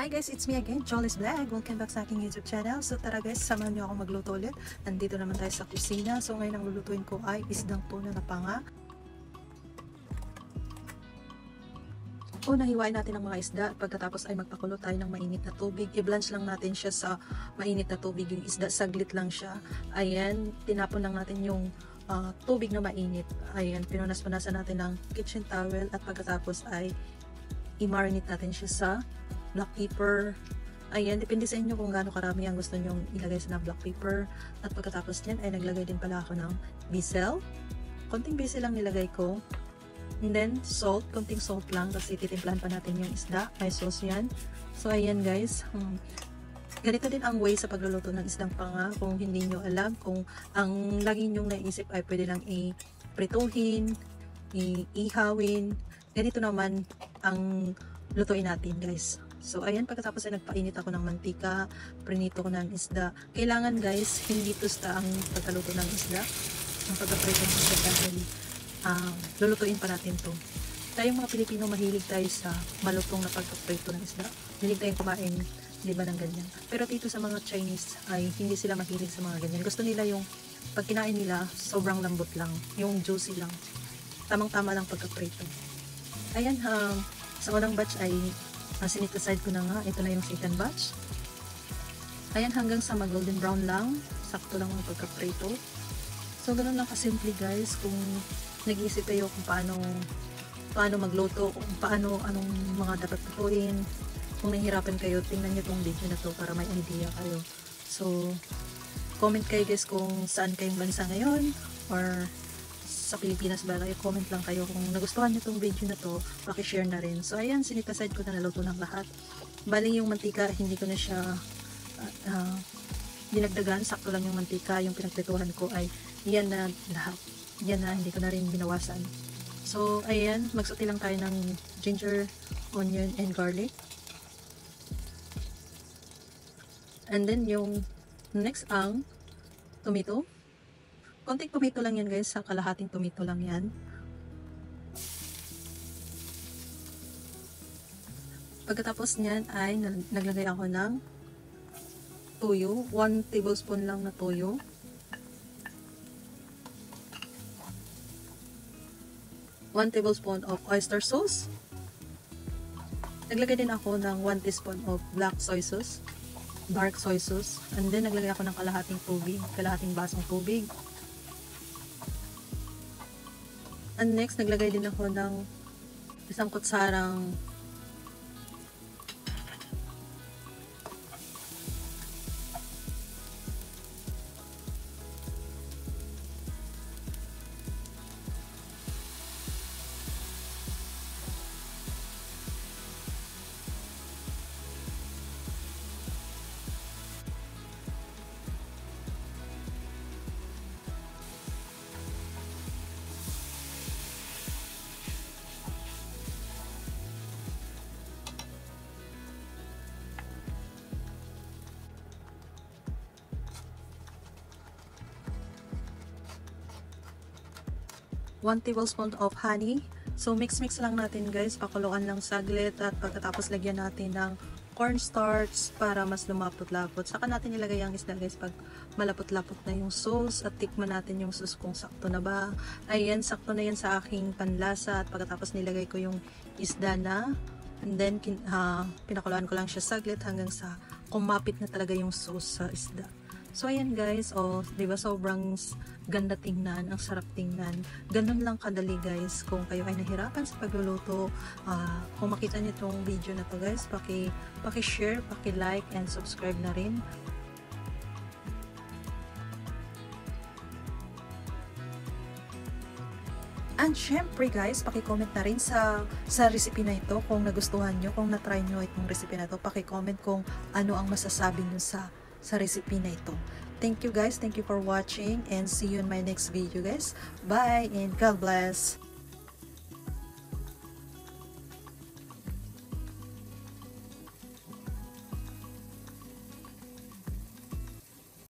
Hi guys, it's me again, Jolly's Vlog. Welcome back sa aking YouTube channel. So tara guys, samahan niyo ako magluto ulit. Nandito naman tayo sa kusina. So ngayon ang lulutuin ko ay isdang tuna na panga. Una, hiwain natin ang mga isda. Pagkatapos ay magpakulo tayo ng mainit na tubig. I-blanch lang natin siya sa mainit na tubig. Yung isda, saglit lang siya. Ayan, tinapon lang natin yung tubig na mainit. Ayan, pinunas-punasan natin ng kitchen towel. At pagkatapos ay i-marinate natin siya sa black pepper. Ayan, depende sa inyo kung gaano karami ang gusto nyong ilagay sa black pepper. At pagkatapos nyan ay naglagay din pala ako ng basil. Konting basil lang nilagay ko. And then salt, konting salt lang kasi titimplahan pa natin yung isda. May sauce yan. So ayan guys, ganito din ang way sa pagluluto ng isdang panga. Kung hindi nyo alam, kung ang lagi nyong naisip ay pwede lang i-prituhin, i-ihawin. Ganito naman ang lutuin natin guys. So, ayan, pagkatapos ay nagpainit ako ng mantika, prinito ko ng isda. Kailangan guys, hindi tusta ang pagkaluto ng isda. Ang pagkaprito ng isda dahil lulutuin pa natin to. Tayong mga Pilipino, mahilig tayo sa malutong na pagkaprito ng isda. Mahilig tayong kumain, di ba, ng ganyan. Pero dito sa mga Chinese ay hindi sila mahilig sa mga ganyan. Gusto nila yung pag kinain nila, sobrang lambot lang. Yung juicy lang. Tamang-tama lang pagkaprito. Ayan, sa unang batch ay sinit aside ko na nga. Ito na yung second batch. Ayan, hanggang sa mag-golden brown lang. Sakto lang ang pagka-prito. So, ganun lang kasimple guys. Kung nag-iisip kayo kung paano magluto, kung anong mga dapat lutuin. Kung nahihirapan kayo, tingnan nyo tong video na to para may idea kayo. So, comment kayo guys kung saan kayong bansa ngayon or sa Pilipinas ba, comment lang kayo kung nagustuhan nyo tong video na to, pakishare na rin. So ayan, sinit-aside ko na naluto ng lahat. Bali yung mantika, hindi ko na siya dinagdagan, sakto lang yung mantika. Yung pinagprituhan ko ay yan na lahat. Yan na, hindi ko na rin binawasan. So ayan, magsuti lang tayo ng ginger, onion, and garlic. And then yung next ang tomato. Konting tomato lang yan guys, sa kalahating tomato lang yan. Pagkatapos nyan ay naglagay ako ng toyo, 1 tablespoon lang na toyo. One tablespoon of oyster sauce. Naglagay din ako ng 1 teaspoon of black soy sauce, dark soy sauce. And then naglagay ako ng kalahating tubig, kalahating basong tubig. And next, naglagay din ako ng isang kutsarang one tablespoon of honey. So mix lang natin guys, pakuluan lang saglit at pagkatapos lagyan natin ng cornstarch para mas lumapot-lapot. Saka natin ilagay ang isda guys pag malapot-lapot na yung sauce at tikman natin yung sauce kung sakto na ba. Ayan, sakto na yan sa aking panlasa at pagkatapos nilagay ko yung isda na. And then pinakuluan ko lang siya saglit hanggang sa kumapit na talaga yung sauce sa isda. So ayan guys, di ba sobrang ganda tingnan, ang sarap tingnan. Ganun lang kadali guys. Kung kayo ay nahirapan sa pagluluto, kung makita niyo tong video na to guys, paki-share, paki-like and subscribe na rin. And syempre guys, paki-comment na rin sa recipe na ito kung nagustuhan nyo, kung na-try nyo itong recipe na ito, paki-comment kung ano ang masasabi nyo sa recipe na ito. Thank you guys, thank you for watching and see you in my next video guys. Bye and God bless.